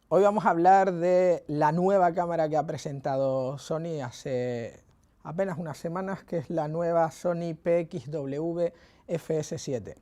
Hoy vamos a hablar de la nueva cámara que ha presentado Sony hace apenas unas semanas, que es la nueva Sony PXW FS7.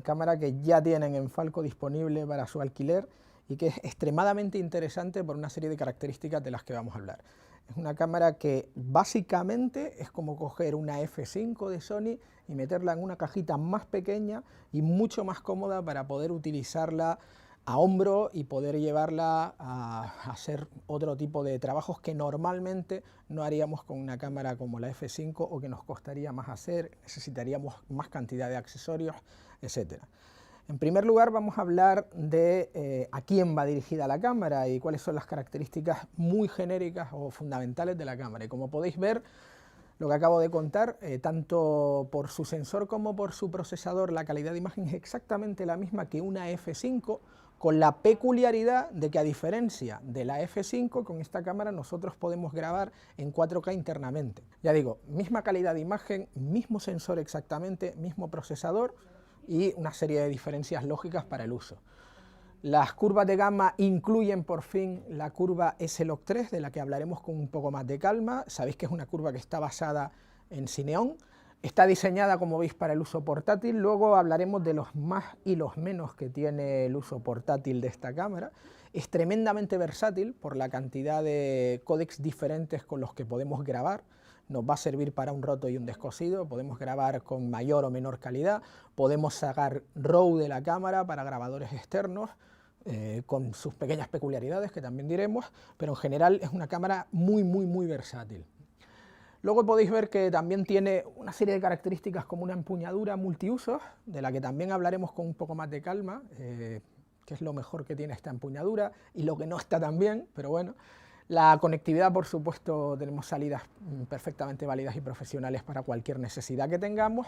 Cámara que ya tienen en Falco disponible para su alquiler y que es extremadamente interesante por una serie de características de las que vamos a hablar. Es una cámara que básicamente es como coger una F5 de Sony y meterla en una cajita más pequeña y mucho más cómoda para poder utilizarla a hombro y poder llevarla a hacer otro tipo de trabajos que normalmente no haríamos con una cámara como la F5 o que nos costaría más hacer, necesitaríamos más cantidad de accesorios, etc. En primer lugar vamos a hablar de a quién va dirigida la cámara y cuáles son las características muy genéricas o fundamentales de la cámara. Y como podéis ver, lo que acabo de contar, tanto por su sensor como por su procesador, la calidad de imagen es exactamente la misma que una F5, con la peculiaridad de que, a diferencia de la F5, con esta cámara nosotros podemos grabar en 4K internamente. Ya digo, misma calidad de imagen, mismo sensor exactamente, mismo procesador y una serie de diferencias lógicas para el uso. Las curvas de gama incluyen por fin la curva S-Log3, de la que hablaremos con un poco más de calma. Sabéis que es una curva que está basada en Cineon. Está diseñada, como veis, para el uso portátil. Luego hablaremos de los más y los menos que tiene el uso portátil de esta cámara. Es tremendamente versátil por la cantidad de códecs diferentes con los que podemos grabar. Nos va a servir para un roto y un descosido, podemos grabar con mayor o menor calidad, podemos sacar RAW de la cámara para grabadores externos, con sus pequeñas peculiaridades que también diremos, pero en general es una cámara muy versátil. Luego podéis ver que también tiene una serie de características como una empuñadura multiusos, de la que también hablaremos con un poco más de calma, que es lo mejor que tiene esta empuñadura y lo que no está tan bien, pero bueno. La conectividad, por supuesto, tenemos salidas perfectamente válidas y profesionales para cualquier necesidad que tengamos.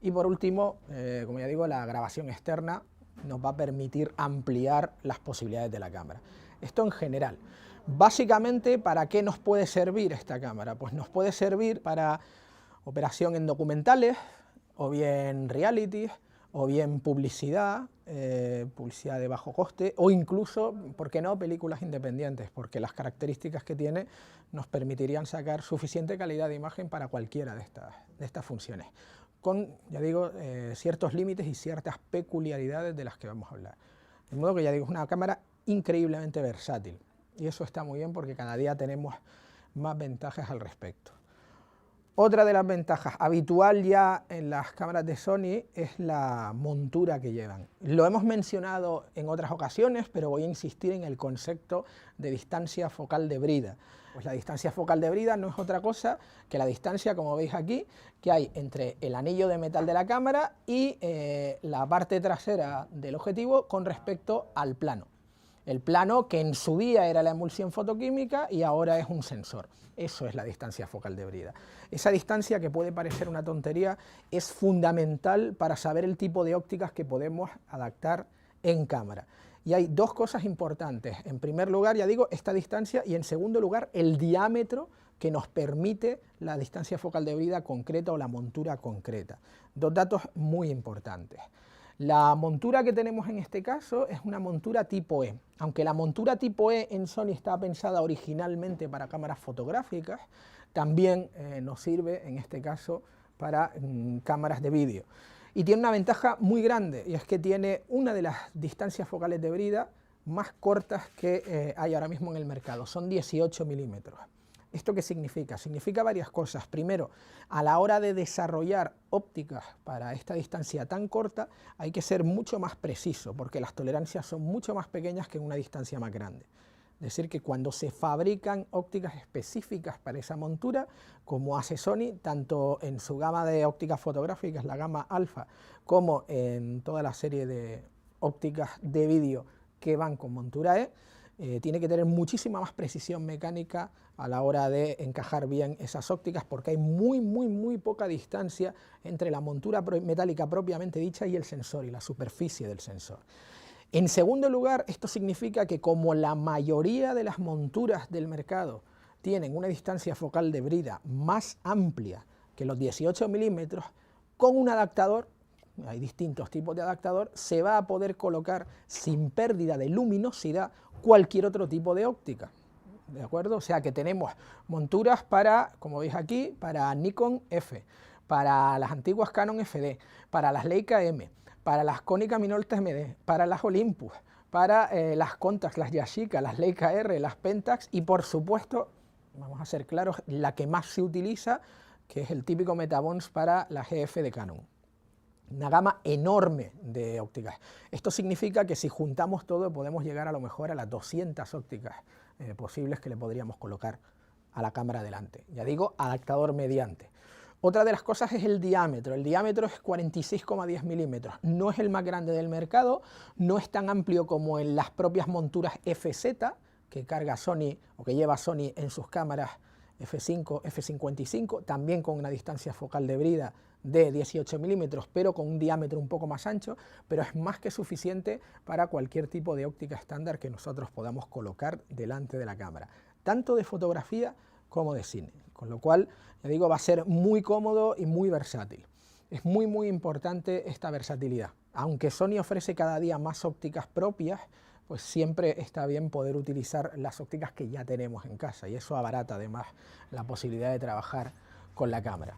Y por último, como ya digo, la grabación externa nos va a permitir ampliar las posibilidades de la cámara. Esto en general. Básicamente, ¿para qué nos puede servir esta cámara? Pues nos puede servir para operación en documentales, o bien reality, o bien publicidad, publicidad de bajo coste, o incluso, ¿por qué no?, películas independientes, porque las características que tiene nos permitirían sacar suficiente calidad de imagen para cualquiera de estas funciones, con, ya digo, ciertos límites y ciertas peculiaridades de las que vamos a hablar. De modo que, ya digo, es una cámara increíblemente versátil, y eso está muy bien porque cada día tenemos más ventajas al respecto. Otra de las ventajas habitual ya en las cámaras de Sony es la montura que llevan. Lo hemos mencionado en otras ocasiones, pero voy a insistir en el concepto de distancia focal de brida. Pues la distancia focal de brida no es otra cosa que la distancia, como veis aquí, que hay entre el anillo de metal de la cámara y la parte trasera del objetivo con respecto al plano. El plano que en su día era la emulsión fotoquímica y ahora es un sensor. Eso es la distancia focal de brida. Esa distancia, que puede parecer una tontería, es fundamental para saber el tipo de ópticas que podemos adaptar en cámara. Y hay dos cosas importantes. En primer lugar, ya digo, esta distancia, y en segundo lugar, el diámetro que nos permite la distancia focal de brida concreta o la montura concreta. Dos datos muy importantes. La montura que tenemos en este caso es una montura tipo E. Aunque la montura tipo E en Sony está pensada originalmente para cámaras fotográficas, también nos sirve en este caso para cámaras de vídeo. Y tiene una ventaja muy grande, y es que tiene una de las distancias focales de brida más cortas que hay ahora mismo en el mercado. Son 18 milímetros. ¿Esto qué significa? Significa varias cosas. Primero, a la hora de desarrollar ópticas para esta distancia tan corta, hay que ser mucho más preciso, porque las tolerancias son mucho más pequeñas que en una distancia más grande. Es decir, que cuando se fabrican ópticas específicas para esa montura, como hace Sony, tanto en su gama de ópticas fotográficas, la gama alfa, como en toda la serie de ópticas de vídeo que van con montura E, tiene que tener muchísima más precisión mecánica a la hora de encajar bien esas ópticas, porque hay muy poca distancia entre la montura metálica propiamente dicha y el sensor y la superficie del sensor. En segundo lugar, esto significa que, como la mayoría de las monturas del mercado tienen una distancia focal de brida más amplia que los 18 milímetros, con un adaptador, hay distintos tipos de adaptador, se va a poder colocar sin pérdida de luminosidad cualquier otro tipo de óptica. ¿De acuerdo? O sea que tenemos monturas para, como veis aquí, para Nikon F, para las antiguas Canon FD, para las Leica M, para las Konica Minolta MD, para las Olympus, para las Contax, las Yashica, las Leica R, las Pentax y por supuesto, vamos a ser claros, la que más se utiliza, que es el típico Metabons para la GF de Canon. Una gama enorme de ópticas. Esto significa que si juntamos todo podemos llegar a lo mejor a las 200 ópticas posibles que le podríamos colocar a la cámara delante. Ya digo, adaptador mediante. Otra de las cosas es el diámetro. El diámetro es 46,10 milímetros. No es el más grande del mercado, no es tan amplio como en las propias monturas FZ que carga Sony o que lleva Sony en sus cámaras F5, F55, también con una distancia focal de brida de 18 milímetros, pero con un diámetro un poco más ancho, pero es más que suficiente para cualquier tipo de óptica estándar que nosotros podamos colocar delante de la cámara, tanto de fotografía como de cine, con lo cual, ya digo, va a ser muy cómodo y muy versátil. Es muy importante esta versatilidad. Aunque Sony ofrece cada día más ópticas propias, pues siempre está bien poder utilizar las ópticas que ya tenemos en casa y eso abarata además la posibilidad de trabajar con la cámara.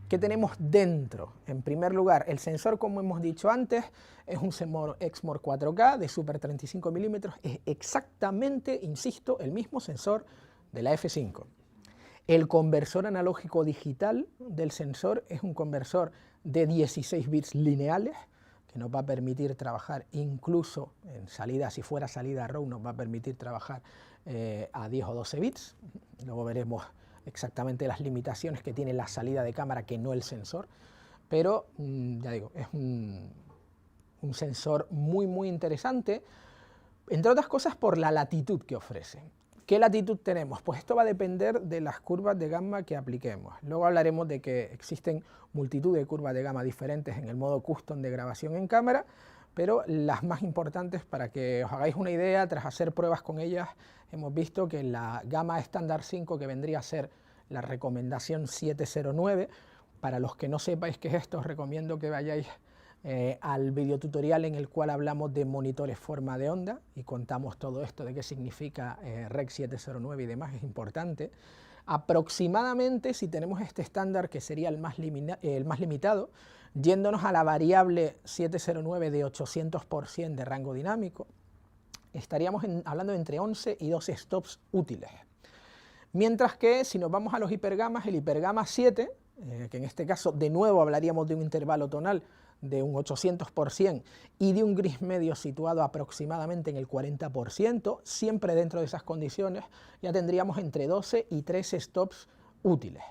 ¿Qué tenemos dentro? En primer lugar, el sensor, como hemos dicho antes, es un Exmor 4K de Super 35 milímetros, es exactamente, insisto, el mismo sensor de la F5. El conversor analógico digital del sensor es un conversor de 16 bits lineales, que nos va a permitir trabajar incluso en salida, si fuera salida RAW, nos va a permitir trabajar a 10 o 12 bits. Luego veremos exactamente las limitaciones que tiene la salida de cámara que no el sensor, pero ya digo, es un sensor muy interesante, entre otras cosas por la latitud que ofrece. ¿Qué latitud tenemos? Pues esto va a depender de las curvas de gamma que apliquemos. Luego hablaremos de que existen multitud de curvas de gamma diferentes en el modo custom de grabación en cámara, pero las más importantes, para que os hagáis una idea, tras hacer pruebas con ellas, hemos visto que la gama estándar 5, que vendría a ser la recomendación 709, para los que no sepáis qué es esto, os recomiendo que vayáis al videotutorial en el cual hablamos de monitores forma de onda y contamos todo esto de qué significa Rec 709 y demás, es importante. Aproximadamente, si tenemos este estándar que sería el más limitado, yéndonos a la variable 709 de 800% de rango dinámico, estaríamos hablando de entre 11 y 12 stops útiles. Mientras que si nos vamos a los hipergamas, el hipergama 7, que en este caso de nuevo hablaríamos de un intervalo tonal de un 800% y de un gris medio situado aproximadamente en el 40%, siempre dentro de esas condiciones, ya tendríamos entre 12 y 13 stops útiles.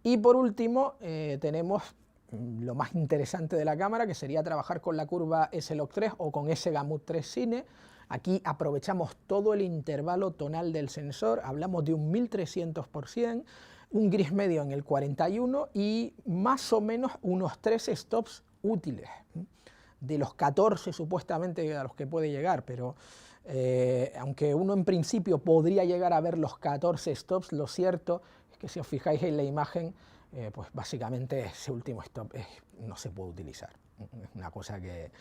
Y por último tenemos lo más interesante de la cámara, que sería trabajar con la curva S-Log3 o con S-Gamut 3 Cine. Aquí aprovechamos todo el intervalo tonal del sensor, hablamos de un 1300%, un gris medio en el 41% y más o menos unos 13 stops útiles, de los 14 supuestamente a los que puede llegar, pero aunque uno en principio podría llegar a ver los 14 stops, lo cierto es que si os fijáis en la imagen, pues básicamente ese último stop no se puede utilizar, es una cosa que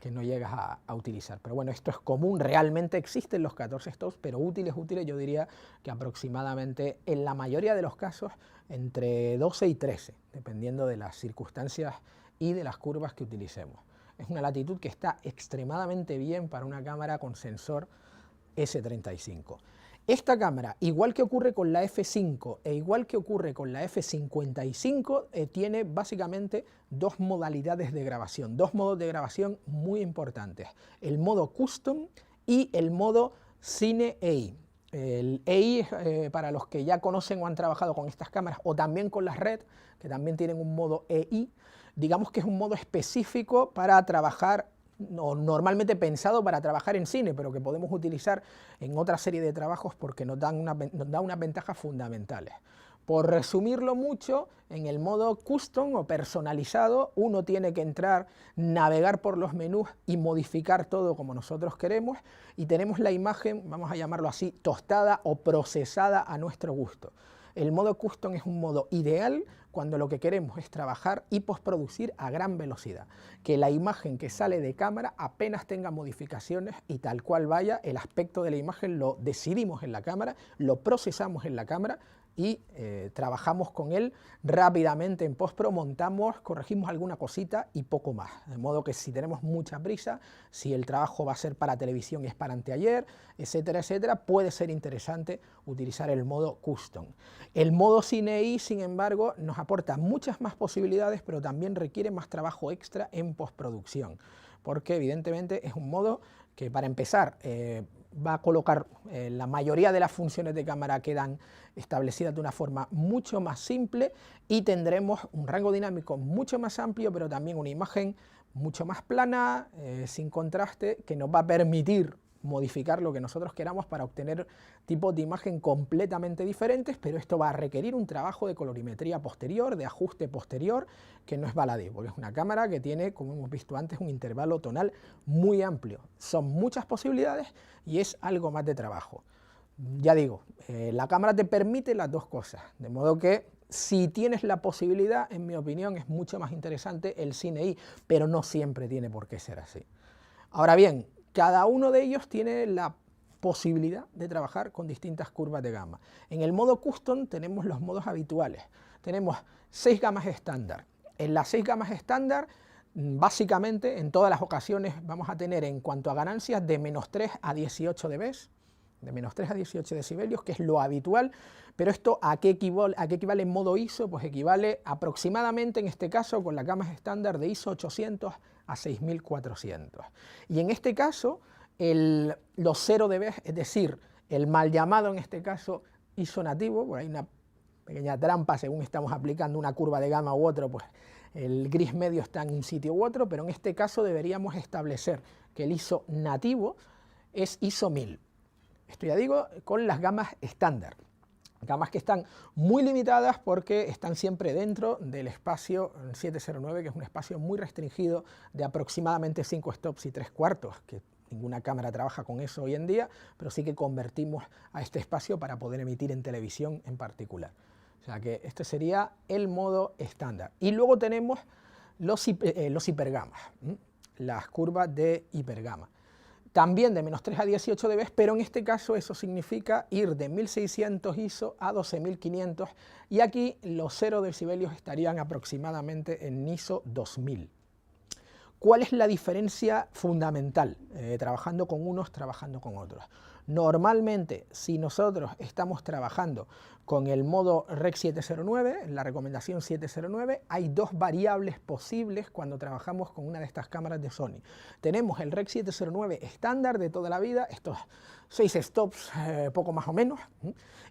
no llegas a utilizar, pero bueno, esto es común, realmente existen los 14 stops, pero útiles yo diría que aproximadamente en la mayoría de los casos entre 12 y 13, dependiendo de las circunstancias y de las curvas que utilicemos. Es una latitud que está extremadamente bien para una cámara con sensor S35. Esta cámara, igual que ocurre con la F5 e igual que ocurre con la F55, tiene básicamente dos modalidades de grabación, dos modos de grabación muy importantes, el modo Custom y el modo Cine EI. El EI, para los que ya conocen o han trabajado con estas cámaras, o también con las RED, que también tienen un modo EI, digamos que es un modo específico para trabajar, normalmente pensado para trabajar en cine, pero que podemos utilizar en otra serie de trabajos porque nos da unas ventajas fundamentales. Por resumirlo mucho, en el modo custom o personalizado, uno tiene que entrar, navegar por los menús y modificar todo como nosotros queremos, y tenemos la imagen, vamos a llamarlo así, tostada o procesada a nuestro gusto. El modo custom es un modo ideal cuando lo que queremos es trabajar y postproducir a gran velocidad, que la imagen que sale de cámara apenas tenga modificaciones y tal cual vaya, el aspecto de la imagen lo decidimos en la cámara, lo procesamos en la cámara y trabajamos con él rápidamente en postpro, montamos, corregimos alguna cosita y poco más. De modo que si tenemos mucha prisa, si el trabajo va a ser para televisión y es para anteayer, etcétera, etcétera, puede ser interesante utilizar el modo Custom. El modo Cine I, sin embargo, nos aporta muchas más posibilidades, pero también requiere más trabajo extra en postproducción, porque evidentemente es un modo que, para empezar, va a colocar la mayoría de las funciones de cámara quedan establecidas de una forma mucho más simple y tendremos un rango dinámico mucho más amplio, pero también una imagen mucho más plana, sin contraste, que nos va a permitir modificar lo que nosotros queramos para obtener tipos de imagen completamente diferentes, pero esto va a requerir un trabajo de colorimetría posterior, de ajuste posterior, que no es baladí, porque es una cámara que tiene, como hemos visto antes, un intervalo tonal muy amplio. Son muchas posibilidades y es algo más de trabajo. Ya digo, la cámara te permite las dos cosas, de modo que si tienes la posibilidad, en mi opinión, es mucho más interesante el Cine I, pero no siempre tiene por qué ser así. Ahora bien, cada uno de ellos tiene la posibilidad de trabajar con distintas curvas de gama. En el modo Custom tenemos los modos habituales. Tenemos 6 gamas estándar. En las 6 gamas estándar, básicamente, en todas las ocasiones vamos a tener, en cuanto a ganancias, de -3 a 18 dB, de -3 a 18 decibelios, que es lo habitual. Pero esto, ¿a qué equivale en modo ISO? Pues equivale aproximadamente, en este caso, con las gamas estándar, de ISO 800 a 6400. Y en este caso, los 0 dB, es decir, el mal llamado en este caso ISO nativo, por ahí una pequeña trampa según estamos aplicando una curva de gama u otro, pues el gris medio está en un sitio u otro, pero en este caso deberíamos establecer que el ISO nativo es ISO 1000. Esto ya digo, con las gamas estándar. Gamas que están muy limitadas porque están siempre dentro del espacio 709, que es un espacio muy restringido de aproximadamente 5 stops y 3/4, que ninguna cámara trabaja con eso hoy en día, pero sí que convertimos a este espacio para poder emitir en televisión en particular. O sea que este sería el modo estándar. Y luego tenemos los hipergamas, las curvas de hipergama. También de -3 a 18 dB, pero en este caso eso significa ir de 1600 ISO a 12500, y aquí los 0 decibelios estarían aproximadamente en ISO 2000. ¿Cuál es la diferencia fundamental trabajando con unos, trabajando con otros? Normalmente, si nosotros estamos trabajando con el modo Rec 709, en la recomendación 709, hay 2 variables posibles cuando trabajamos con una de estas cámaras de Sony. Tenemos el Rec 709 estándar de toda la vida, estos 6 stops, poco más o menos,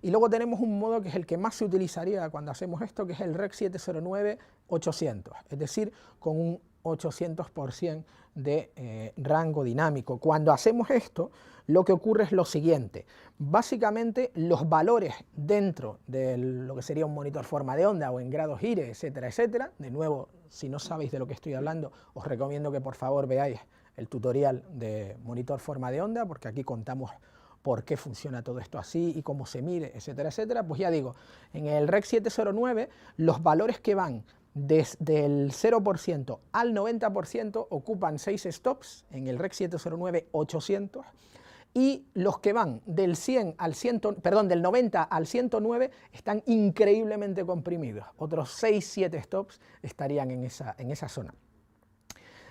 y luego tenemos un modo que es el que más se utilizaría cuando hacemos esto, que es el Rec 709 800, es decir, con un 800% de rango dinámico. Cuando hacemos esto, lo que ocurre es lo siguiente: básicamente los valores dentro de lo que sería un monitor forma de onda o en grados IRE, etcétera, etcétera. De nuevo, si no sabéis de lo que estoy hablando, os recomiendo que por favor veáis el tutorial de monitor forma de onda, porque aquí contamos por qué funciona todo esto así y cómo se mide, etcétera, etcétera. Pues ya digo, en el Rec 709 los valores que van desde el 0% al 90% ocupan 6 stops en el Rec 709 800, y los que van del 90 al 109 están increíblemente comprimidos. Otros 6-7 stops estarían en esa zona.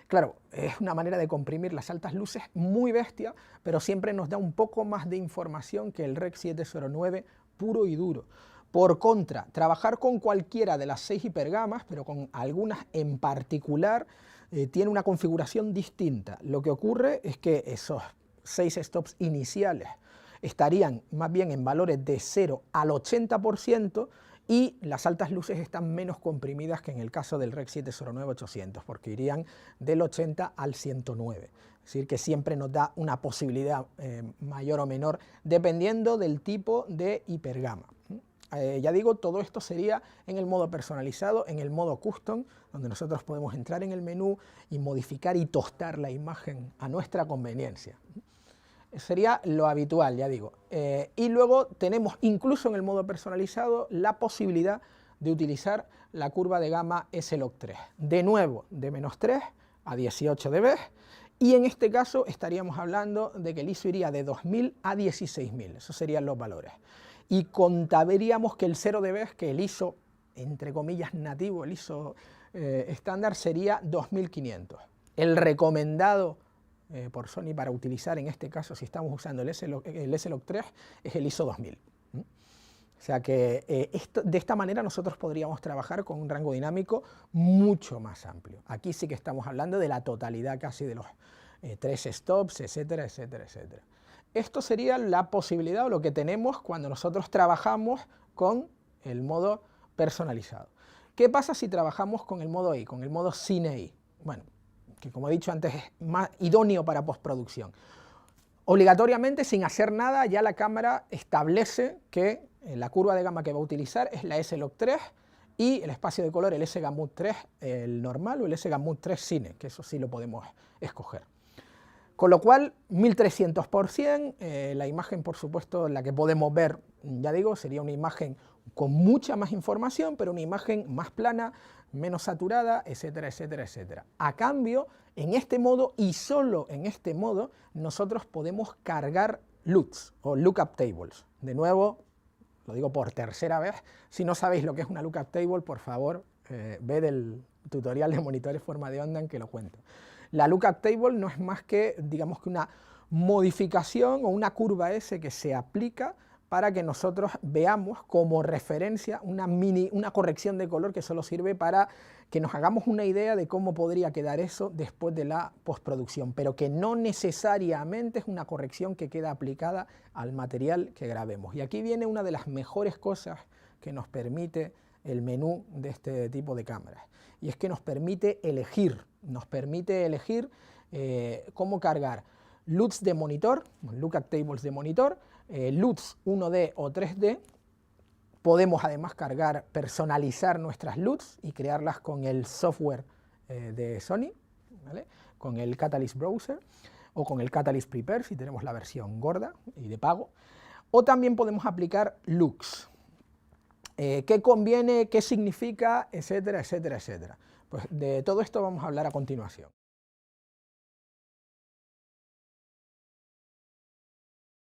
Claro, es una manera de comprimir las altas luces muy bestia, pero siempre nos da un poco más de información que el Rec 709 puro y duro. Por contra, trabajar con cualquiera de las 6 hipergamas, pero con algunas en particular, tiene una configuración distinta. Lo que ocurre es que esos 6 stops iniciales estarían más bien en valores de 0 al 80%, y las altas luces están menos comprimidas que en el caso del Rec 709 800, porque irían del 80 al 109. Es decir, que siempre nos da una posibilidad mayor o menor dependiendo del tipo de hipergama. Ya digo, todo esto sería en el modo personalizado, en el modo Custom, donde nosotros podemos entrar en el menú y modificar y tostar la imagen a nuestra conveniencia. Sería lo habitual, ya digo. Y luego tenemos, incluso en el modo personalizado, la posibilidad de utilizar la curva de gama S-Log3. De nuevo, de -3 a 18 dB, y en este caso estaríamos hablando de que el ISO iría de 2000 a 16000, esos serían los valores. Y contaríamos que el 0 dB, que el ISO, entre comillas, nativo, el ISO estándar, sería 2500. El recomendado por Sony para utilizar en este caso, si estamos usando el S-Log3, es el ISO 2000. O sea que de esta manera nosotros podríamos trabajar con un rango dinámico mucho más amplio. Aquí sí que estamos hablando de la totalidad casi de los 3 stops, etcétera, etcétera, etcétera. Esto sería la posibilidad o lo que tenemos cuando nosotros trabajamos con el modo personalizado. ¿Qué pasa si trabajamos con el modo AI, con el modo sin AI? Bueno, que como he dicho antes es más idóneo para postproducción. Obligatoriamente, sin hacer nada, ya la cámara establece que la curva de gama que va a utilizar es la S-Log3 y el espacio de color el S-Gamut 3, el normal, o el S-Gamut 3 Cine, que eso sí lo podemos escoger. Con lo cual, 1300%, la imagen, por supuesto, la que podemos ver, ya digo, sería una imagen con mucha más información, pero una imagen más plana, menos saturada, etcétera, etcétera, etcétera. A cambio, en este modo, y solo en este modo, nosotros podemos cargar LUTs, o Lookup Tables. De nuevo, lo digo por tercera vez, si no sabéis lo que es una Lookup Table, por favor, ved el tutorial de monitores forma de onda en que lo cuento. La Lookup Table no es más que, digamos, que una modificación o una curva S que se aplica para que nosotros veamos como referencia una corrección de color que solo sirve para que nos hagamos una idea de cómo podría quedar eso después de la postproducción, pero que no necesariamente es una corrección que queda aplicada al material que grabemos. Y aquí viene una de las mejores cosas que nos permite el menú de este tipo de cámaras, y es que nos permite elegir cómo cargar LUTs de monitor, Lookup Tables de monitor, LUTs 1D o 3D. Podemos además personalizar nuestras LUTs y crearlas con el software de Sony, ¿vale? Con el Catalyst Browser o con el Catalyst Prepare si tenemos la versión gorda y de pago. O también podemos aplicar Lux. ¿Qué conviene? ¿Qué significa? Etcétera, etcétera, etcétera. Pues de todo esto vamos a hablar a continuación.